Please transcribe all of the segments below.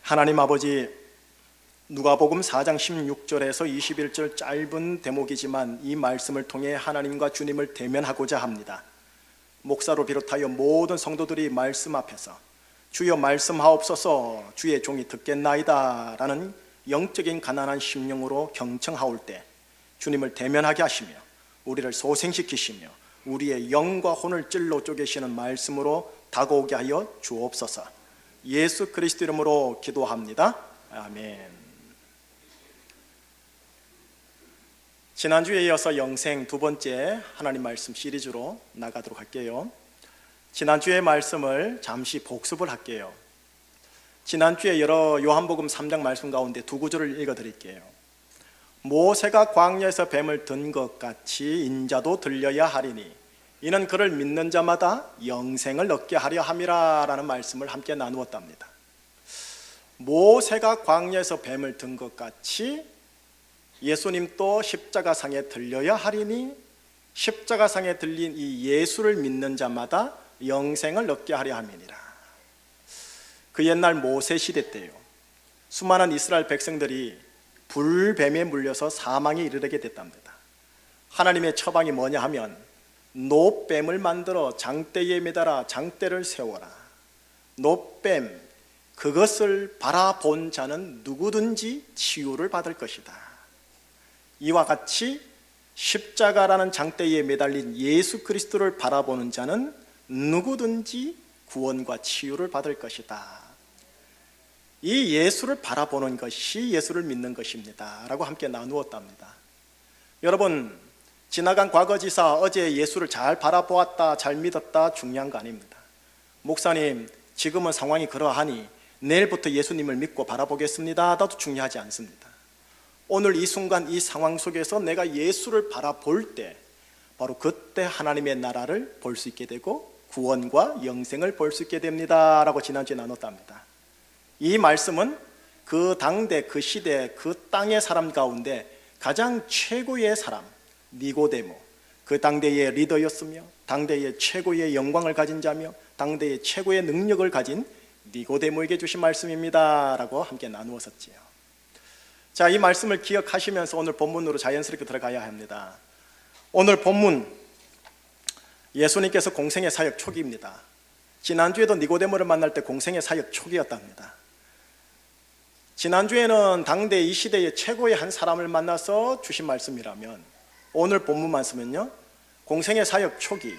하나님 아버지, 누가복음 4장 16절에서 21절 짧은 대목이지만 이 말씀을 통해 하나님과 주님을 대면하고자 합니다. 목사로 비롯하여 모든 성도들이 말씀 앞에서 주여 말씀하옵소서, 주의 종이 듣겠나이다 라는 영적인 가난한 심령으로 경청하올 때 주님을 대면하게 하시며 우리를 소생시키시며 우리의 영과 혼을 찔러 쪼개시는 말씀으로 다가오게 하여 주옵소서. 예수 그리스도 이름으로 기도합니다. 아멘. 지난주에 이어서 영생 두 번째 하나님 말씀 시리즈로 나가도록 할게요. 지난주의 말씀을 잠시 복습을 할게요. 지난주에 여러 요한복음 3장 말씀 가운데 두 구절을 읽어드릴게요. 모세가 광야에서 뱀을 든 것 같이 인자도 들려야 하리니 이는 그를 믿는 자마다 영생을 얻게 하려 함이라 라는 말씀을 함께 나누었답니다. 모세가 광야에서 뱀을 든 것 같이 예수님도 십자가상에 들려야 하리니 십자가상에 들린 이 예수를 믿는 자마다 영생을 얻게 하려 함이니라. 그 옛날 모세 시대 때요, 수많은 이스라엘 백성들이 불뱀에 물려서 사망에 이르게 됐답니다. 하나님의 처방이 뭐냐 하면 노뱀을 만들어 장대에 매달아 장대를 세워라. 노뱀, 그것을 바라본 자는 누구든지 치유를 받을 것이다. 이와 같이 십자가라는 장대에 매달린 예수 그리스도를 바라보는 자는 누구든지 구원과 치유를 받을 것이다. 이 예수를 바라보는 것이 예수를 믿는 것입니다 라고 함께 나누었답니다. 여러분, 지나간 과거지사 어제 예수를 잘 바라보았다, 잘 믿었다 중요한 거 아닙니다. 목사님, 지금은 상황이 그러하니 내일부터 예수님을 믿고 바라보겠습니다 나도 중요하지 않습니다. 오늘 이 순간 이 상황 속에서 내가 예수를 바라볼 때 바로 그때 하나님의 나라를 볼 수 있게 되고 구원과 영생을 볼 수 있게 됩니다 라고 지난주에 나눴답니다. 이 말씀은 그 당대, 그 시대, 그 땅의 사람 가운데 가장 최고의 사람 니고데모, 그 당대의 리더였으며 당대의 최고의 영광을 가진 자며 당대의 최고의 능력을 가진 니고데모에게 주신 말씀입니다 라고 함께 나누었었지요. 자, 이 말씀을 기억하시면서 오늘 본문으로 자연스럽게 들어가야 합니다. 오늘 본문, 예수님께서 공생의 사역 초기입니다. 지난주에도 니고데모를 만날 때 공생의 사역 초기였답니다. 지난주에는 당대 이 시대의 최고의 한 사람을 만나서 주신 말씀이라면 오늘 본문 말씀은요, 공생의 사역 초기,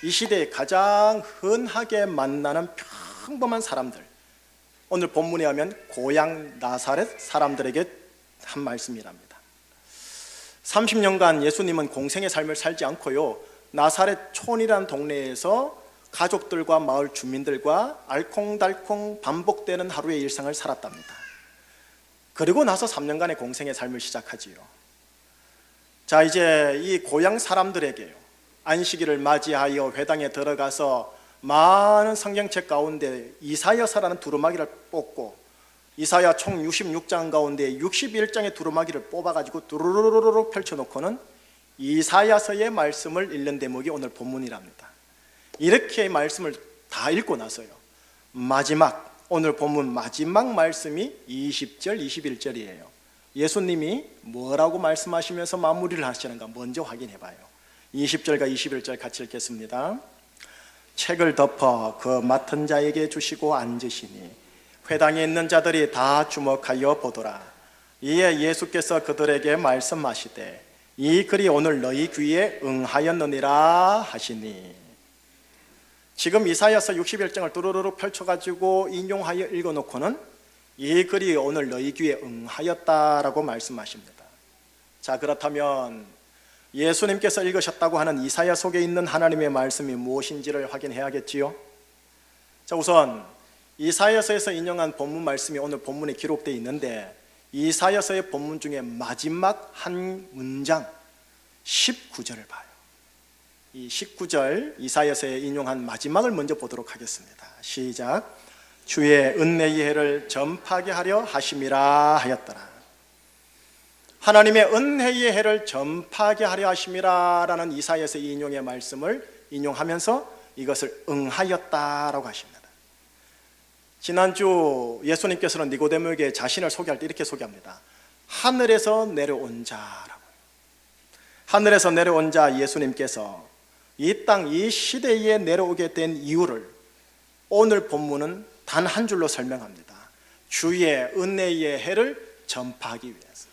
이 시대에 가장 흔하게 만나는 평범한 사람들, 오늘 본문에 하면 고향 나사렛 사람들에게 한 말씀이랍니다. 30년간 예수님은 공생의 삶을 살지 않고요, 나사렛 촌이라는 동네에서 가족들과 마을 주민들과 알콩달콩 반복되는 하루의 일상을 살았답니다. 그리고 나서 3년간의 공생의 삶을 시작하지요. 자, 이제 이 고향 사람들에게요, 안식일을 맞이하여 회당에 들어가서 많은 성경책 가운데 이사야서라는 두루마기를 뽑고 이사야 총 66장 가운데 61장의 두루마기를 뽑아가지고 두루루루루 펼쳐놓고는 이사야서의 말씀을 읽는 대목이 오늘 본문이랍니다. 이렇게 말씀을 다 읽고 나서요, 마지막, 오늘 본문 마지막 말씀이 20절, 21절이에요. 예수님이 뭐라고 말씀하시면서 마무리를 하시는가 먼저 확인해 봐요. 20절과 21절 같이 읽겠습니다. 책을 덮어 그 맡은 자에게 주시고 앉으시니 회당에 있는 자들이 다 주목하여 보더라. 이에 예수께서 그들에게 말씀하시되 이 글이 오늘 너희 귀에 응하였느니라 하시니. 지금 이사야서 61장을 두루루루 펼쳐가지고 인용하여 읽어놓고는 이 글이 오늘 너희 귀에 응하였다라고 말씀하십니다. 자, 그렇다면 예수님께서 읽으셨다고 하는 이사야 속에 있는 하나님의 말씀이 무엇인지를 확인해야겠지요. 자, 우선 이사야서에서 인용한 본문 말씀이 오늘 본문에 기록되어 있는데 이사야서의 본문 중에 마지막 한 문장 19절을 봐요. 이 19절 이사야서에 인용한 마지막을 먼저 보도록 하겠습니다. 시작. 주의 은혜의 해를 전파하게 하려 하심이라 하였더라. 하나님의 은혜의 해를 전파하게 하려 하심이라 라는 이사야서의 인용의 말씀을 인용하면서 이것을 응하였다라고 하십니다. 지난주 예수님께서는 니고데모에게 자신을 소개할 때 이렇게 소개합니다. 하늘에서 내려온 자라고. 하늘에서 내려온 자 예수님께서 이 땅, 이 시대에 내려오게 된 이유를 오늘 본문은 단 한 줄로 설명합니다. 주의 은혜의 해를 전파하기 위해서.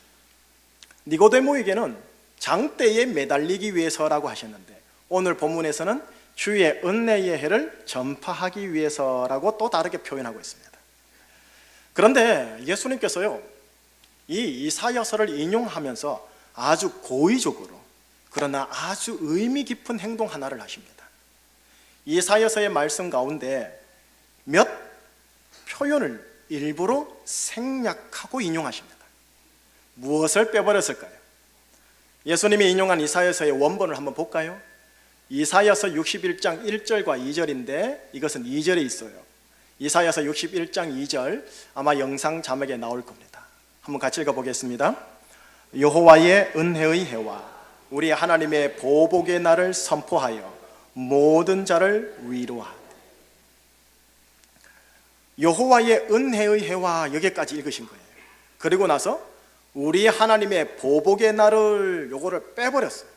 니고데모에게는 장대에 매달리기 위해서라고 하셨는데 오늘 본문에서는 주의 은혜의 해를 전파하기 위해서라고 또 다르게 표현하고 있습니다. 그런데 예수님께서요, 이 이사야서를 인용하면서 아주 고의적으로 그러나 아주 의미 깊은 행동 하나를 하십니다. 이사야서의 말씀 가운데 몇 표현을 일부러 생략하고 인용하십니다. 무엇을 빼버렸을까요? 예수님이 인용한 이사야서의 원본을 한번 볼까요? 이사야서 61장 1절과 2절인데 이것은 2절에 있어요. 이사야서 61장 2절, 아마 영상 자막에 나올 겁니다. 한번 같이 읽어보겠습니다. 여호와의 은혜의 해와 우리 하나님의 보복의 날을 선포하여 모든 자를 위로하되. 여호와의 은혜의 해와 여기까지 읽으신 거예요. 그리고 나서 우리 하나님의 보복의 날을 요거를 빼버렸어요.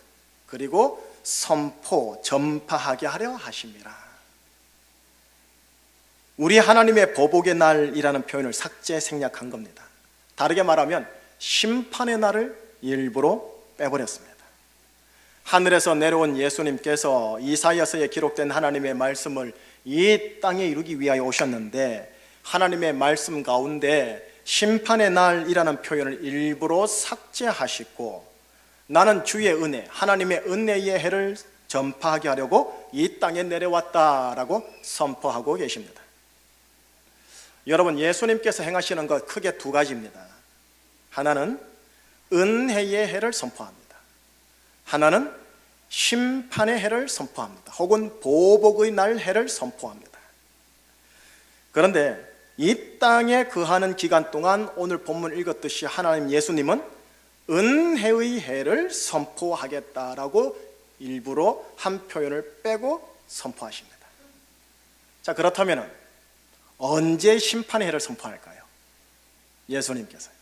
그리고 선포, 전파하게 하려 하심이라. 우리 하나님의 보복의 날이라는 표현을 삭제, 생략한 겁니다. 다르게 말하면 심판의 날을 일부러 빼버렸습니다. 하늘에서 내려온 예수님께서 이사야서에 기록된 하나님의 말씀을 이 땅에 이루기 위하여 오셨는데 하나님의 말씀 가운데 심판의 날이라는 표현을 일부러 삭제하시고 나는 주의 은혜, 하나님의 은혜의 해를 전파하게 하려고 이 땅에 내려왔다라고 선포하고 계십니다. 여러분, 예수님께서 행하시는 것 크게 두 가지입니다. 하나는 은혜의 해를 선포합니다. 하나는 심판의 해를 선포합니다. 혹은 보복의 날 해를 선포합니다. 그런데 이 땅에 거하는 기간 동안 오늘 본문 읽었듯이 하나님 예수님은 은혜의 해를 선포하겠다라고 일부러 한 표현을 빼고 선포하십니다. 자, 그렇다면 언제 심판의 해를 선포할까요? 예수님께서요.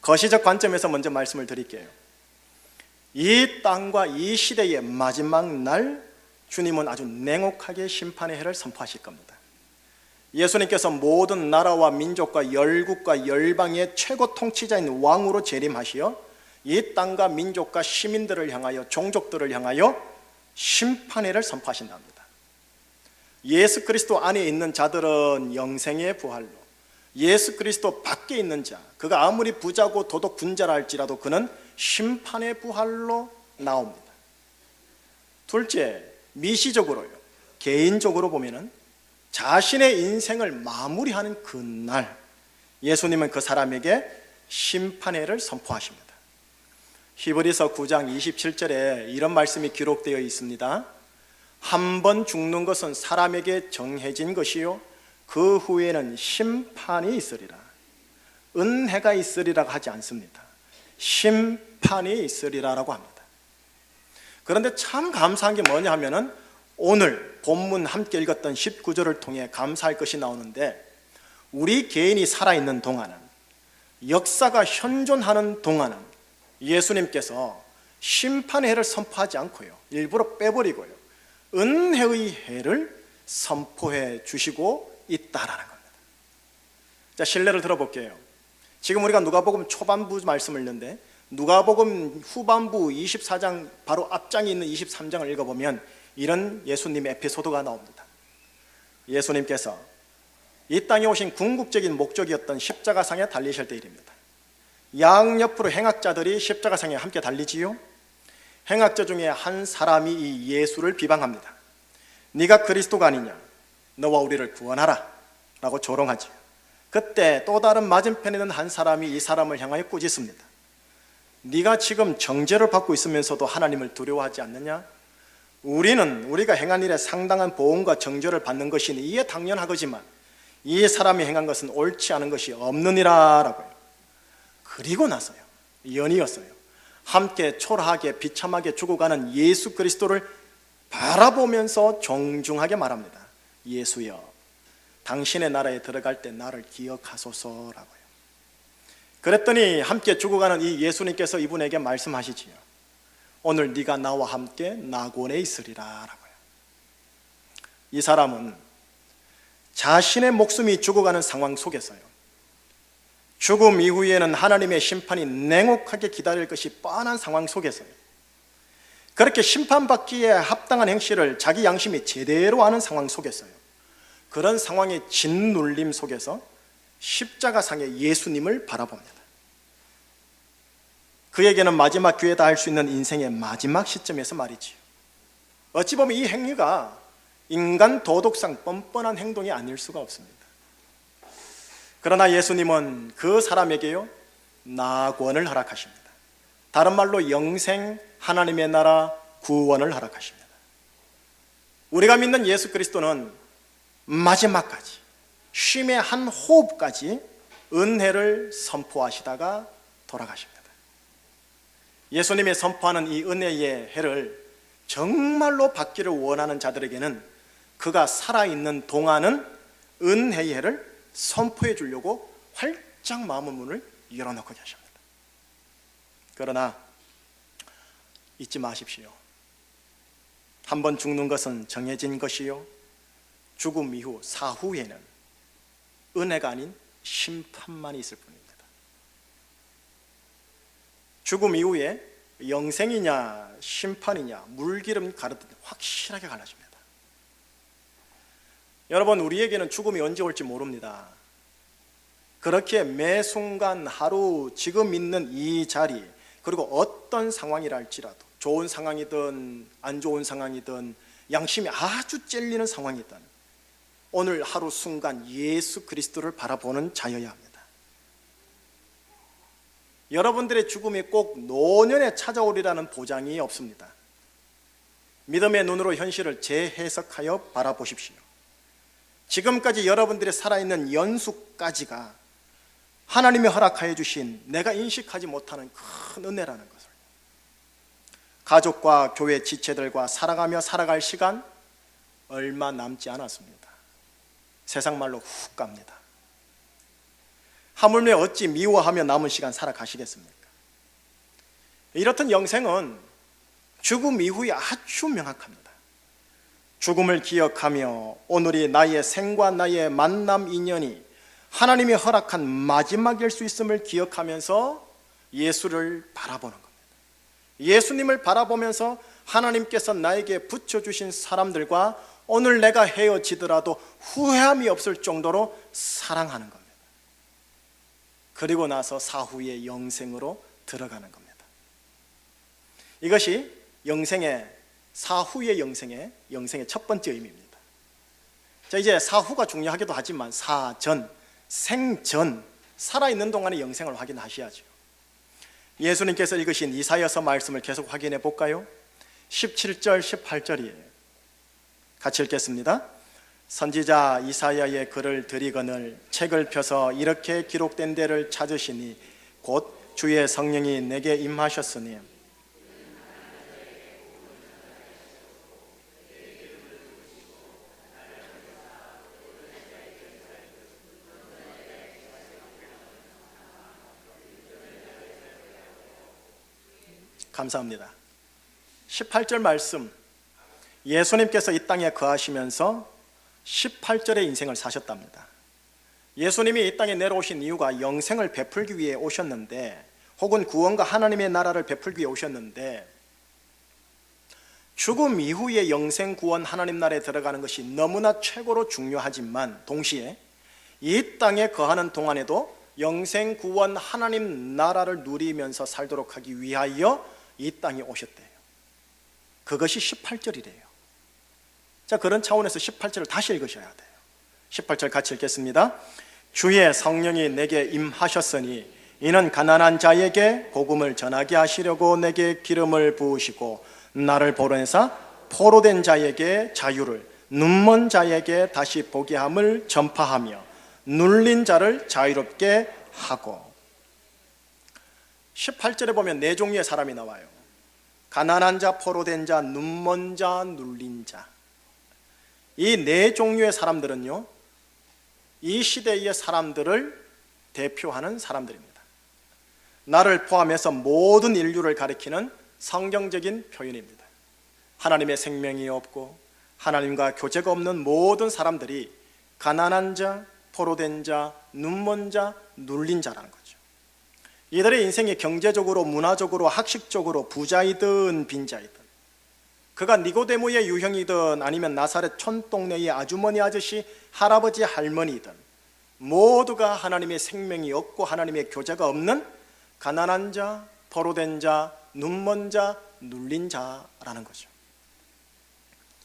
거시적 관점에서 먼저 말씀을 드릴게요. 이 땅과 이 시대의 마지막 날 주님은 아주 냉혹하게 심판의 해를 선포하실 겁니다. 예수님께서 모든 나라와 민족과 열국과 열방의 최고 통치자인 왕으로 재림하시어 이 땅과 민족과 시민들을 향하여 종족들을 향하여 심판의 해를 선포하신답니다. 예수 그리스도 안에 있는 자들은 영생의 부활로, 예수 그리스도 밖에 있는 자, 그가 아무리 부자고 도덕 군자라 할지라도 그는 심판의 부활로 나옵니다. 둘째, 미시적으로요, 개인적으로 보면은 자신의 인생을 마무리하는 그날 예수님은 그 사람에게 심판의 해를 선포하십니다. 히브리서 9장 27절에 이런 말씀이 기록되어 있습니다. 한 번 죽는 것은 사람에게 정해진 것이요 그 후에는 심판이 있으리라. 은혜가 있으리라고 하지 않습니다. 심판이 있으리라라고 합니다. 그런데 참 감사한 게 뭐냐 하면은 오늘 본문 함께 읽었던 19절을 통해 감사할 것이 나오는데 우리 개인이 살아있는 동안은, 역사가 현존하는 동안은 예수님께서 심판의 해를 선포하지 않고요, 일부러 빼버리고요, 은혜의 해를 선포해 주시고 있다라는 겁니다. 자, 신뢰를 들어볼게요. 지금 우리가 누가복음 초반부 말씀을 읽는데 누가복음 후반부 24장 바로 앞장에 있는 23장을 읽어보면 이런 예수님의 에피소드가 나옵니다. 예수님께서 이 땅에 오신 궁극적인 목적이었던 십자가상에 달리실 때 일입니다. 양옆으로 행악자들이 십자가상에 함께 달리지요. 행악자 중에 한 사람이 이 예수를 비방합니다. 네가 그리스도가 아니냐, 너와 우리를 구원하라 라고 조롱하지요. 그때 또 다른 맞은편에 있는 한 사람이 이 사람을 향하여 꾸짖습니다. 네가 지금 정죄를 받고 있으면서도 하나님을 두려워하지 않느냐? 우리가 행한 일에 상당한 보응과 정죄를 받는 것이니 이에 당연하거지만 이 사람이 행한 것은 옳지 않은 것이 없느니라 라고요. 그리고 나서요, 연이었어요, 함께 초라하게 비참하게 죽어가는 예수 그리스도를 바라보면서 정중하게 말합니다. 예수여, 당신의 나라에 들어갈 때 나를 기억하소서라고요. 그랬더니 함께 죽어가는 이 예수님께서 이분에게 말씀하시지요. 오늘 네가 나와 함께 낙원에 있으리라 라고요. 이 사람은 자신의 목숨이 죽어가는 상황 속에서요, 죽음 이후에는 하나님의 심판이 냉혹하게 기다릴 것이 뻔한 상황 속에서요, 그렇게 심판받기에 합당한 행실을 자기 양심이 제대로 아는 상황 속에서요, 그런 상황의 짓눌림 속에서 십자가상의 예수님을 바라봅니다. 그에게는 마지막 기회다 할 수 있는 인생의 마지막 시점에서 말이지요. 어찌 보면 이 행위가 인간 도덕상 뻔뻔한 행동이 아닐 수가 없습니다. 그러나 예수님은 그 사람에게요, 낙원을 허락하십니다. 다른 말로 영생, 하나님의 나라, 구원을 허락하십니다. 우리가 믿는 예수 그리스도는 마지막까지, 쉼의 한 호흡까지 은혜를 선포하시다가 돌아가십니다. 예수님이 선포하는 이 은혜의 해를 정말로 받기를 원하는 자들에게는 그가 살아있는 동안은 은혜의 해를 선포해 주려고 활짝 마음의 문을 열어놓고 계십니다. 그러나 잊지 마십시오. 한번 죽는 것은 정해진 것이요, 죽음 이후 사후에는 은혜가 아닌 심판만이 있을 뿐입니다. 죽음 이후에 영생이냐 심판이냐 물기름 가르듯 확실하게 갈라집니다. 여러분, 우리에게는 죽음이 언제 올지 모릅니다. 그렇게 매 순간 하루 지금 있는 이 자리, 그리고 어떤 상황이라 할지라도, 좋은 상황이든 안 좋은 상황이든 양심이 아주 찔리는 상황이든 오늘 하루 순간 예수 그리스도를 바라보는 자여야 합니다. 여러분들의 죽음이 꼭 노년에 찾아오리라는 보장이 없습니다. 믿음의 눈으로 현실을 재해석하여 바라보십시오. 지금까지 여러분들의 살아있는 연수까지가 하나님이 허락하여 주신 내가 인식하지 못하는 큰 은혜라는 것을, 가족과 교회 지체들과 살아가며 살아갈 시간 얼마 남지 않았습니다. 세상 말로 훅 갑니다. 하물며 어찌 미워하며 남은 시간 살아가시겠습니까? 이렇듯 영생은 죽음 이후에 아주 명확합니다. 죽음을 기억하며 오늘이 나의 생과 나의 만남 인연이 하나님이 허락한 마지막일 수 있음을 기억하면서 예수를 바라보는 겁니다. 예수님을 바라보면서 하나님께서 나에게 붙여주신 사람들과 오늘 내가 헤어지더라도 후회함이 없을 정도로 사랑하는 겁니다. 그리고 나서 사후의 영생으로 들어가는 겁니다. 이것이 영생의, 사후의 영생의 첫 번째 의미입니다. 자, 이제 사후가 중요하기도 하지만 사전, 생전, 살아있는 동안의 영생을 확인하셔야죠. 예수님께서 읽으신 이사야서 말씀을 계속 확인해 볼까요? 17절, 18절이에요. 같이 읽겠습니다. 선지자 이사야의 글을 들이거늘 책을 펴서 이렇게 기록된 데를 찾으시니 곧 주의 성령이 내게 임하셨으니 감사합니다. 18절 말씀, 예수님께서 이 땅에 거하시면서 18절의 인생을 사셨답니다. 예수님이 이 땅에 내려오신 이유가 영생을 베풀기 위해 오셨는데, 혹은 구원과 하나님의 나라를 베풀기 위해 오셨는데, 죽음 이후의 영생 구원 하나님 나라에 들어가는 것이 너무나 최고로 중요하지만 동시에 이 땅에 거하는 동안에도 영생 구원 하나님 나라를 누리면서 살도록 하기 위하여 이 땅에 오셨대요. 그것이 18절이래요. 자, 그런 차원에서 18절을 다시 읽으셔야 돼요. 18절 같이 읽겠습니다. 주의 성령이 내게 임하셨으니 이는 가난한 자에게 복음을 전하게 하시려고 내게 기름을 부으시고 나를 보내사 포로된 자에게 자유를, 눈먼 자에게 다시 보게 함을 전파하며 눌린 자를 자유롭게 하고. 18절에 보면 네 종류의 사람이 나와요. 가난한 자, 포로된 자, 눈먼 자, 눌린 자. 이 네 종류의 사람들은요, 이 시대의 사람들을 대표하는 사람들입니다. 나를 포함해서 모든 인류를 가리키는 성경적인 표현입니다. 하나님의 생명이 없고 하나님과 교제가 없는 모든 사람들이 가난한 자, 포로된 자, 눈먼 자, 눌린 자라는 거죠. 이들의 인생이 경제적으로, 문화적으로, 학식적으로 부자이든 빈자이든, 그가 니고데모의 유형이든 아니면 나사렛 촌동네의 아주머니 아저씨, 할아버지 할머니이든 모두가 하나님의 생명이 없고 하나님의 교제가 없는 가난한 자, 포로된 자, 눈먼 자, 눌린 자라는 거죠.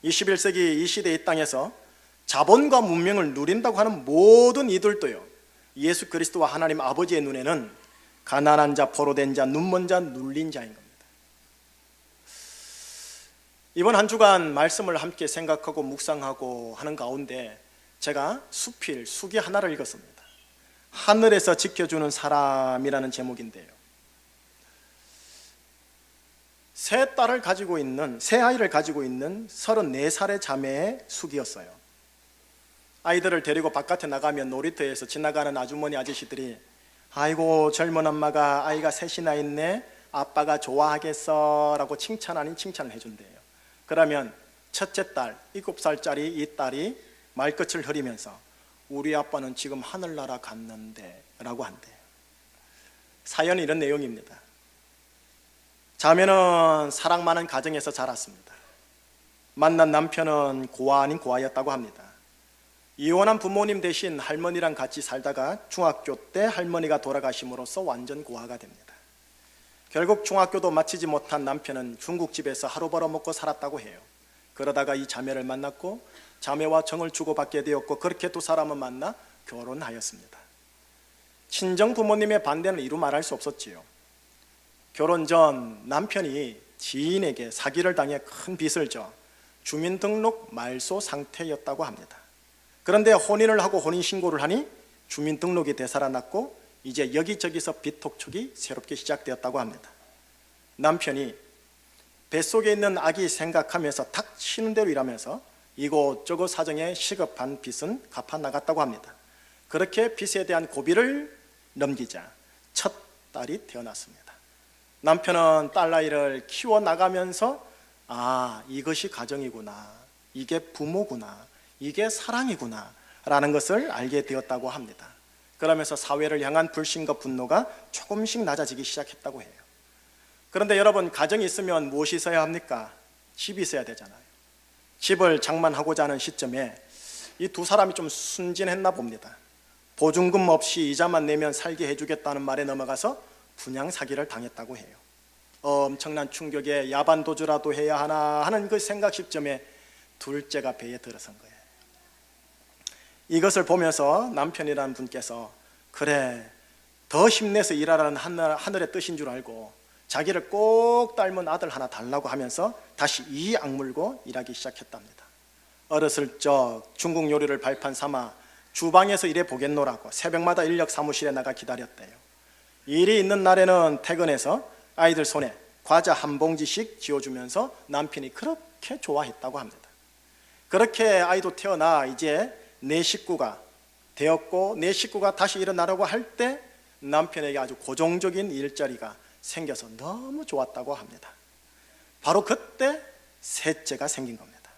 21세기 이 시대 이 땅에서 자본과 문명을 누린다고 하는 모든 이들도요, 예수 그리스도와 하나님 아버지의 눈에는 가난한 자, 포로된 자, 눈먼 자, 눌린 자인 겁니다. 이번 한 주간 말씀을 함께 생각하고 묵상하고 하는 가운데 제가 수필, 수기 하나를 읽었습니다. 하늘에서 지켜주는 사람이라는 제목인데요, 새 아이를 가지고 있는 34살의 자매의 수기였어요. 아이들을 데리고 바깥에 나가면 놀이터에서 지나가는 아주머니 아저씨들이 아이고 젊은 엄마가 아이가 셋이나 있네, 아빠가 좋아하겠어 라고 칭찬 아닌 칭찬을 해준대요. 그러면 첫째 딸, 7살짜리 이 딸이 말끝을 흐리면서 우리 아빠는 지금 하늘나라 갔는데 라고 한대요. 사연이 이런 내용입니다. 자매는 사랑 많은 가정에서 자랐습니다. 만난 남편은 고아 아닌 고아였다고 합니다. 이혼한 부모님 대신 할머니랑 같이 살다가 중학교 때 할머니가 돌아가심으로써 완전 고아가 됩니다. 결국 중학교도 마치지 못한 남편은 중국집에서 하루 벌어먹고 살았다고 해요. 그러다가 이 자매를 만났고 자매와 정을 주고받게 되었고, 그렇게 두 사람은 만나 결혼하였습니다. 친정 부모님의 반대는 이루 말할 수 없었지요. 결혼 전 남편이 지인에게 사기를 당해 큰 빚을 져 주민등록 말소 상태였다고 합니다. 그런데 혼인을 하고 혼인신고를 하니 주민등록이 되살아났고 이제 여기저기서 빚 톡촉이 새롭게 시작되었다고 합니다. 남편이 뱃속에 있는 아기 생각하면서 닥치는 대로 일하면서 이곳저곳 사정에 시급한 빚은 갚아나갔다고 합니다. 그렇게 빚에 대한 고비를 넘기자 첫 딸이 태어났습니다. 남편은 딸아이를 키워나가면서 이것이 가정이구나, 이게 부모구나, 이게 사랑이구나 라는 것을 알게 되었다고 합니다. 그러면서 사회를 향한 불신과 분노가 조금씩 낮아지기 시작했다고 해요. 그런데 여러분, 가정이 있으면 무엇이 있어야 합니까? 집이 있어야 되잖아요. 집을 장만하고자 하는 시점에 이 두 사람이 좀 순진했나 봅니다. 보증금 없이 이자만 내면 살게 해주겠다는 말에 넘어가서 분양 사기를 당했다고 해요. 엄청난 충격에 야반도주라도 해야 하나 하는 그 생각 시점에 둘째가 배에 들어선 거예요. 이것을 보면서 남편이라는 분께서 그래, 더 힘내서 일하라는 하늘의 뜻인 줄 알고 자기를 꼭 닮은 아들 하나 달라고 하면서 다시 이 악물고 일하기 시작했답니다. 어렸을 적 중국 요리를 발판 삼아 주방에서 일해 보겠노라고 새벽마다 인력 사무실에 나가 기다렸대요. 일이 있는 날에는 퇴근해서 아이들 손에 과자 한 봉지씩 쥐어주면서 남편이 그렇게 좋아했다고 합니다. 그렇게 아이도 태어나 이제 내 식구가 되었고, 내 식구가 다시 일어나려고 할 때 남편에게 아주 고정적인 일자리가 생겨서 너무 좋았다고 합니다. 바로 그때 셋째가 생긴 겁니다.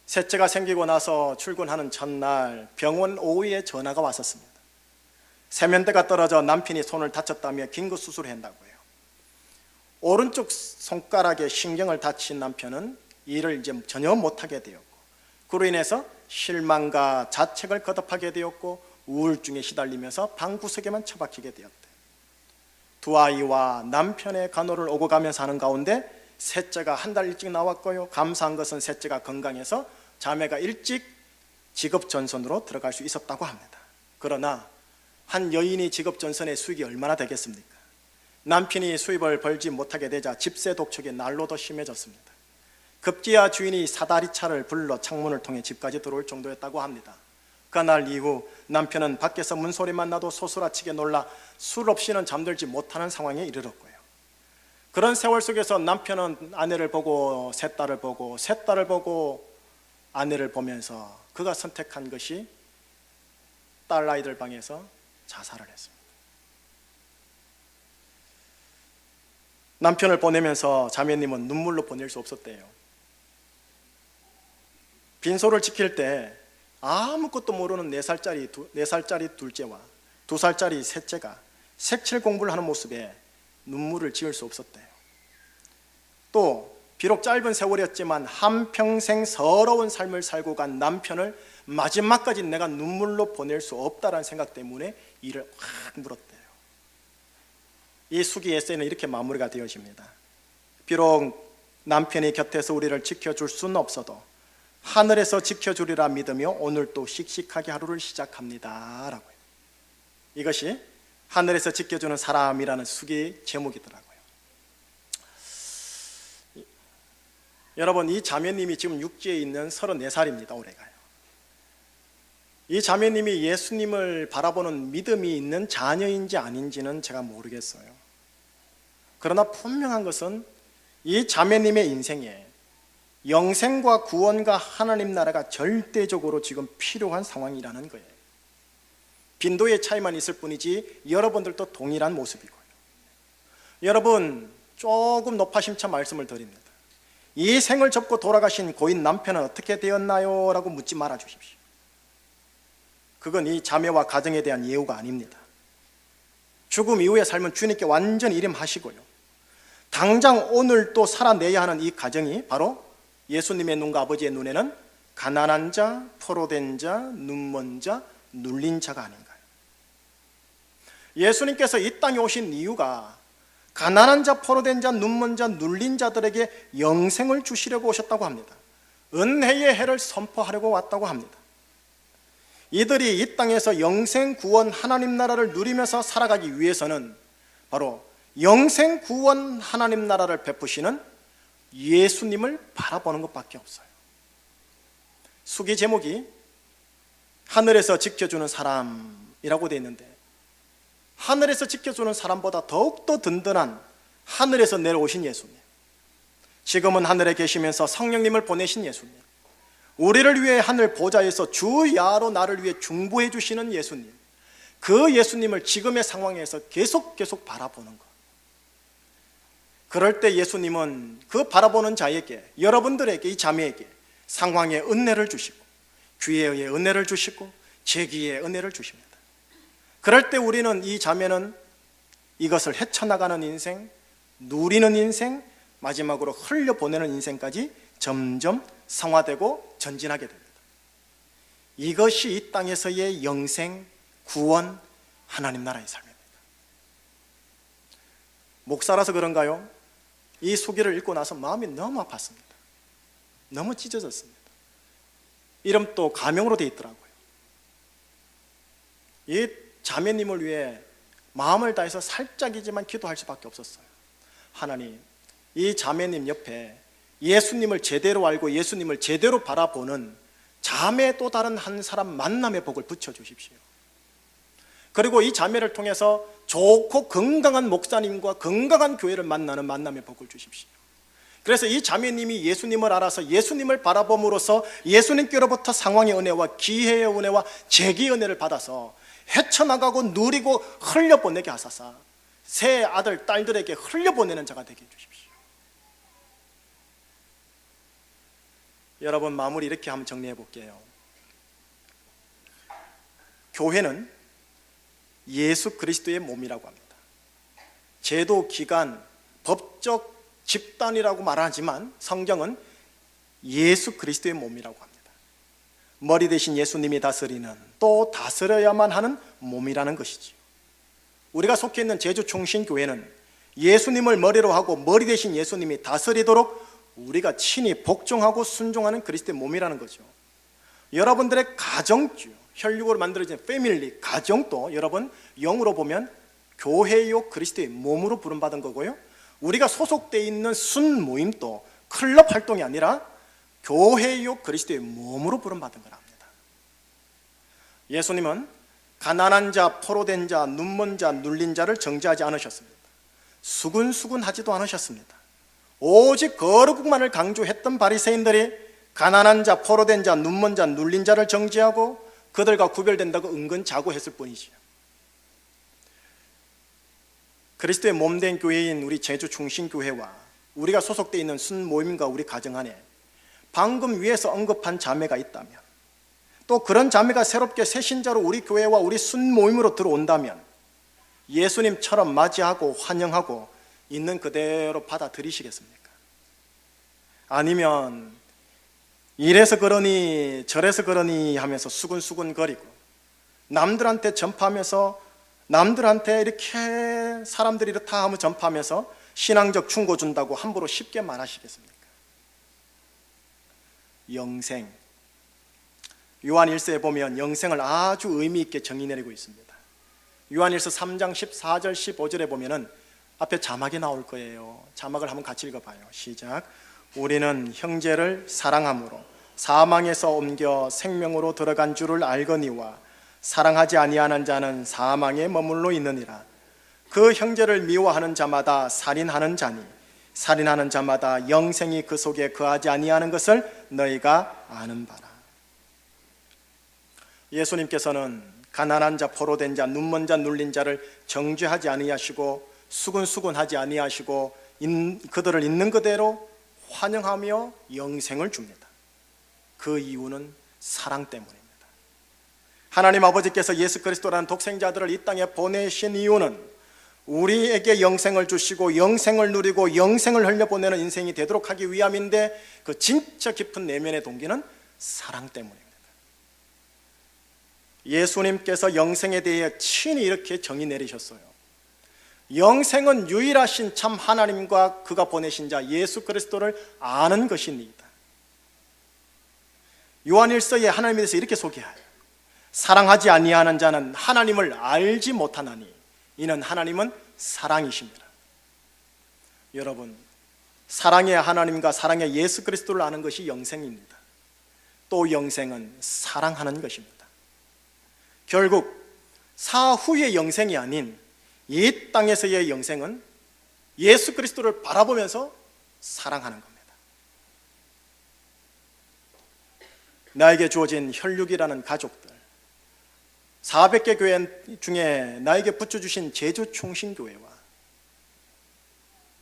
셋째가 생기고 나서 출근하는 전날 병원 오후에 전화가 왔었습니다. 세면대가 떨어져 남편이 손을 다쳤다며 긴급 수술을 한다고 해요. 오른쪽 손가락에 신경을 다친 남편은 일을 이제 전혀 못하게 되었고, 그로 인해서 실망과 자책을 거듭하게 되었고 우울증에 시달리면서 방구석에만 처박히게 되었대요. 두 아이와 남편의 간호를 오고 가면서 하는 가운데 셋째가 한 달 일찍 나왔고요. 감사한 것은 셋째가 건강해서 자매가 일찍 직업전선으로 들어갈 수 있었다고 합니다. 그러나 한 여인이 직업전선의 수익이 얼마나 되겠습니까? 남편이 수입을 벌지 못하게 되자 집세 독촉이 날로 더 심해졌습니다. 급기야 주인이 사다리차를 불러 창문을 통해 집까지 들어올 정도였다고 합니다. 그날 이후 남편은 밖에서 문소리만 나도 소스라치게 놀라 술 없이는 잠들지 못하는 상황에 이르렀고요. 그런 세월 속에서 남편은 아내를 보고 셋 딸을 보고 셋 딸을 보고 아내를 보면서 그가 선택한 것이 딸아이들 방에서 자살을 했습니다. 남편을 보내면서 자매님은 눈물로 보낼 수 없었대요. 빈소를 지킬 때 아무것도 모르는 4살짜리 둘째와 2살짜리 셋째가 색칠 공부를 하는 모습에 눈물을 지을 수 없었대요. 또 비록 짧은 세월이었지만 한평생 서러운 삶을 살고 간 남편을 마지막까지 내가 눈물로 보낼 수 없다는 생각 때문에 이를 확 물었대요. 이 수기 에세이는 이렇게 마무리가 되어집니다. 비록 남편이 곁에서 우리를 지켜줄 수는 없어도 하늘에서 지켜주리라 믿으며 오늘 또 씩씩하게 하루를 시작합니다 라고요. 이것이 하늘에서 지켜주는 사람이라는 수기의 제목이더라고요. 여러분, 이 자매님이 지금 육지에 있는 34살입니다. 올해가요. 이 자매님이 예수님을 바라보는 믿음이 있는 자녀인지 아닌지는 제가 모르겠어요. 그러나 분명한 것은 이 자매님의 인생에 영생과 구원과 하나님 나라가 절대적으로 지금 필요한 상황이라는 거예요. 빈도의 차이만 있을 뿐이지 여러분들도 동일한 모습이고요. 여러분, 조금 높아심차 말씀을 드립니다. 이 생을 접고 돌아가신 고인 남편은 어떻게 되었나요? 라고 묻지 말아 주십시오. 그건 이 자매와 가정에 대한 예우가 아닙니다. 죽음 이후의 삶은 주님께 완전히 일임하시고요. 당장 오늘 또 살아내야 하는 이 가정이 바로 예수님의 눈과 아버지의 눈에는 가난한 자, 포로된 자, 눈먼 자, 눌린 자가 아닌가요? 예수님께서 이 땅에 오신 이유가 가난한 자, 포로된 자, 눈먼 자, 눌린 자들에게 영생을 주시려고 오셨다고 합니다. 은혜의 해를 선포하려고 왔다고 합니다. 이들이 이 땅에서 영생, 구원, 하나님 나라를 누리면서 살아가기 위해서는 바로 영생, 구원, 하나님 나라를 베푸시는 예수님을 바라보는 것밖에 없어요. 수기 제목이 하늘에서 지켜주는 사람이라고 되어 있는데, 하늘에서 지켜주는 사람보다 더욱더 든든한 하늘에서 내려오신 예수님, 지금은 하늘에 계시면서 성령님을 보내신 예수님, 우리를 위해 하늘 보좌에서 주야로 나를 위해 중보해 주시는 예수님, 그 예수님을 지금의 상황에서 계속 바라보는 것. 그럴 때 예수님은 그 바라보는 자에게, 여러분들에게, 이 자매에게 상황의 은혜를 주시고 기회의 은혜를 주시고 재기의 은혜를 주십니다. 그럴 때 우리는, 이 자매는 이것을 헤쳐나가는 인생, 누리는 인생, 마지막으로 흘려보내는 인생까지 점점 성화되고 전진하게 됩니다. 이것이 이 땅에서의 영생, 구원, 하나님 나라의 삶입니다. 목사라서 그런가요? 이 수기를 읽고 나서 마음이 너무 아팠습니다. 너무 찢어졌습니다. 이름도 가명으로 되어 있더라고요. 이 자매님을 위해 마음을 다해서 살짝이지만 기도할 수밖에 없었어요. 하나님, 이 자매님 옆에 예수님을 제대로 알고 예수님을 제대로 바라보는 자매 또 다른 한 사람 만남의 복을 붙여주십시오. 그리고 이 자매를 통해서 좋고 건강한 목사님과 건강한 교회를 만나는 만남의 복을 주십시오. 그래서 이 자매님이 예수님을 알아서 예수님을 바라봄으로써 예수님께로부터 상황의 은혜와 기회의 은혜와 재기의 은혜를 받아서 헤쳐나가고 누리고 흘려보내게 하사사 새 아들, 딸들에게 흘려보내는 자가 되게 해주십시오. 여러분, 마무리 이렇게 한번 정리해 볼게요. 교회는 예수 그리스도의 몸이라고 합니다. 제도, 기관, 법적 집단이라고 말하지만 성경은 예수 그리스도의 몸이라고 합니다. 머리 대신 예수님이 다스리는, 또 다스려야만 하는 몸이라는 것이지요. 우리가 속해 있는 제주총신교회는 예수님을 머리로 하고 머리 대신 예수님이 다스리도록 우리가 친히 복종하고 순종하는 그리스도의 몸이라는 거죠. 여러분들의 가정주, 혈육으로 만들어진 패밀리, 가정도 여러분 영으로 보면 교회요 그리스도의 몸으로 부름받은 거고요. 우리가 소속되어 있는 순모임도 클럽 활동이 아니라 교회요 그리스도의 몸으로 부름받은 거랍니다. 예수님은 가난한 자, 포로된 자, 눈먼 자, 눌린 자를 정죄하지 않으셨습니다. 수군수군하지도 않으셨습니다. 오직 거룩만을 강조했던 바리새인들이 가난한 자, 포로된 자, 눈먼 자, 눌린 자를 정죄하고 그들과 구별된다고 은근 자고했을 뿐이지요. 그리스도의 몸된 교회인 우리 제주 충신교회와 우리가 소속되어 있는 순모임과 우리 가정 안에 방금 위에서 언급한 자매가 있다면, 또 그런 자매가 새롭게 새 신자로 우리 교회와 우리 순모임으로 들어온다면 예수님처럼 맞이하고 환영하고 있는 그대로 받아들이시겠습니까? 아니면 이래서 그러니 저래서 그러니 하면서 수근수근거리고 남들한테 전파하면서 남들한테 이렇게 사람들이 이렇다 하면 전파하면서 신앙적 충고 준다고 함부로 쉽게 말하시겠습니까? 영생, 요한 1서에 보면 영생을 아주 의미 있게 정의 내리고 있습니다. 요한 1서 3장 14절 15절에 보면은 앞에 자막이 나올 거예요. 자막을 한번 같이 읽어봐요. 시작. 우리는 형제를 사랑함으로 사망에서 옮겨 생명으로 들어간 줄을 알거니와 사랑하지 아니하는 자는 사망에 머물러 있느니라. 그 형제를 미워하는 자마다 살인하는 자니 살인하는 자마다 영생이 그 속에 거하지 아니하는 것을 너희가 아는 바라. 예수님께서는 가난한 자, 포로된 자, 눈먼 자, 눌린 자를 정죄하지 아니하시고 수근수근하지 아니하시고 그들을 있는 그대로 환영하며 영생을 줍니다. 그 이유는 사랑 때문입니다. 하나님 아버지께서 예수 그리스도라는 독생자들을 이 땅에 보내신 이유는 우리에게 영생을 주시고 영생을 누리고 영생을 흘려보내는 인생이 되도록 하기 위함인데, 그 진짜 깊은 내면의 동기는 사랑 때문입니다. 예수님께서 영생에 대해 친히 이렇게 정의 내리셨어요. 영생은 유일하신 참 하나님과 그가 보내신 자 예수 그리스도를 아는 것입니다. 요한 1서에 하나님에 대해서 이렇게 소개해요. 사랑하지 아니하는 자는 하나님을 알지 못하나니 이는 하나님은 사랑이십니다. 여러분, 사랑의 하나님과 사랑의 예수 그리스도를 아는 것이 영생입니다. 또 영생은 사랑하는 것입니다. 결국 사후의 영생이 아닌 이 땅에서의 영생은 예수 그리스도를 바라보면서 사랑하는 겁니다. 나에게 주어진 혈육이라는 가족들, 400개 교회 중에 나에게 붙여주신 제주 충신교회와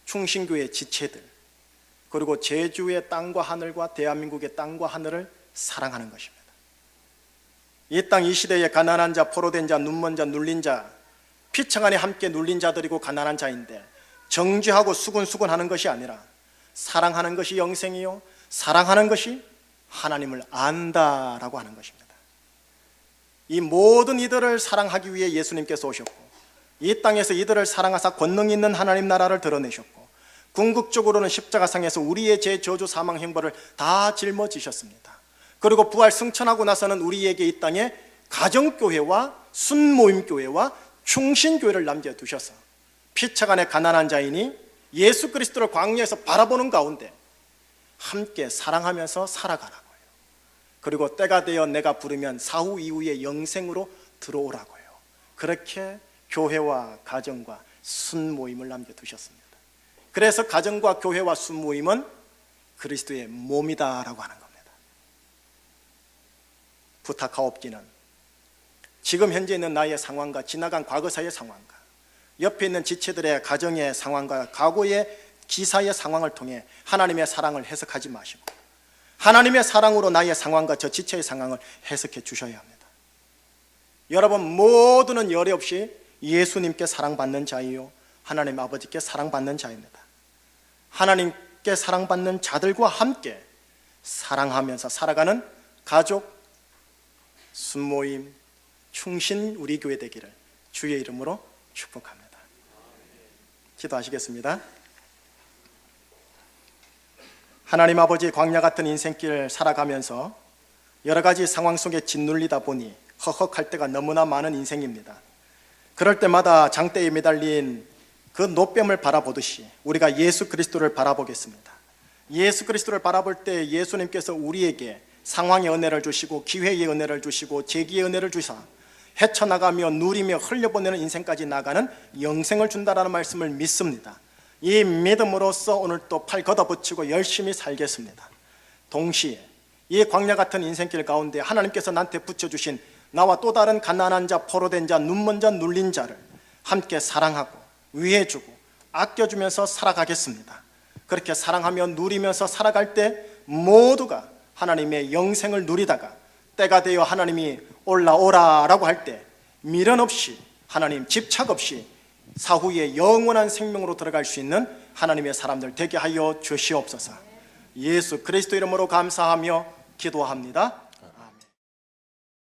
충신교회 지체들, 그리고 제주의 땅과 하늘과 대한민국의 땅과 하늘을 사랑하는 것입니다. 이 땅 이 시대에 가난한 자, 포로된 자, 눈먼 자, 눌린 자, 피청안에 함께 눌린 자들이고 가난한 자인데 정죄하고 수근수근하는 것이 아니라 사랑하는 것이 영생이요, 사랑하는 것이 하나님을 안다라고 하는 것입니다. 이 모든 이들을 사랑하기 위해 예수님께서 오셨고, 이 땅에서 이들을 사랑하사 권능 있는 하나님 나라를 드러내셨고, 궁극적으로는 십자가상에서 우리의 죄, 저주, 사망, 형벌을 다 짊어지셨습니다. 그리고 부활 승천하고 나서는 우리에게 이 땅에 가정교회와 순모임교회와 충신교회를 남겨두셔서 피차간의 가난한 자이니 예수 그리스도를 광야에서 바라보는 가운데 함께 사랑하면서 살아가라고요. 그리고 때가 되어 내가 부르면 사후 이후의 영생으로 들어오라고요. 그렇게 교회와 가정과 순모임을 남겨두셨습니다. 그래서 가정과 교회와 순모임은 그리스도의 몸이다라고 하는 겁니다. 부탁하옵기는 지금 현재 있는 나의 상황과 지나간 과거사의 상황과 옆에 있는 지체들의 가정의 상황과 과거의 기사의 상황을 통해 하나님의 사랑을 해석하지 마시고 하나님의 사랑으로 나의 상황과 저 지체의 상황을 해석해 주셔야 합니다. 여러분 모두는 열애 없이 예수님께 사랑받는 자이요 하나님 아버지께 사랑받는 자입니다. 하나님께 사랑받는 자들과 함께 사랑하면서 살아가는 가족, 순모임, 충신 우리 교회 되기를 주의 이름으로 축복합니다. 기도하시겠습니다. 하나님 아버지, 광야 같은 인생길 살아가면서 여러 가지 상황 속에 짓눌리다 보니 허헉할 때가 너무나 많은 인생입니다. 그럴 때마다 장대에 매달린 그 노뱀을 바라보듯이 우리가 예수 그리스도를 바라보겠습니다. 예수 그리스도를 바라볼 때 예수님께서 우리에게 상황의 은혜를 주시고 기회의 은혜를 주시고 재기의 은혜를 주사 헤쳐나가며 누리며 흘려보내는 인생까지 나가는 영생을 준다라는 말씀을 믿습니다. 이 믿음으로써 오늘 또 팔 걷어붙이고 열심히 살겠습니다. 동시에 이 광야 같은 인생길 가운데 하나님께서 나한테 붙여주신 나와 또 다른 가난한 자, 포로된 자, 눈먼 자, 눌린 자를 함께 사랑하고 위해주고 아껴주면서 살아가겠습니다. 그렇게 사랑하며 누리면서 살아갈 때 모두가 하나님의 영생을 누리다가 때가 되어 하나님이 올라오라라고 할 때 미련 없이, 하나님 집착 없이 사후에 영원한 생명으로 들어갈 수 있는 하나님의 사람들 되게 하여 주시옵소서. 예수 그리스도 이름으로 감사하며 기도합니다.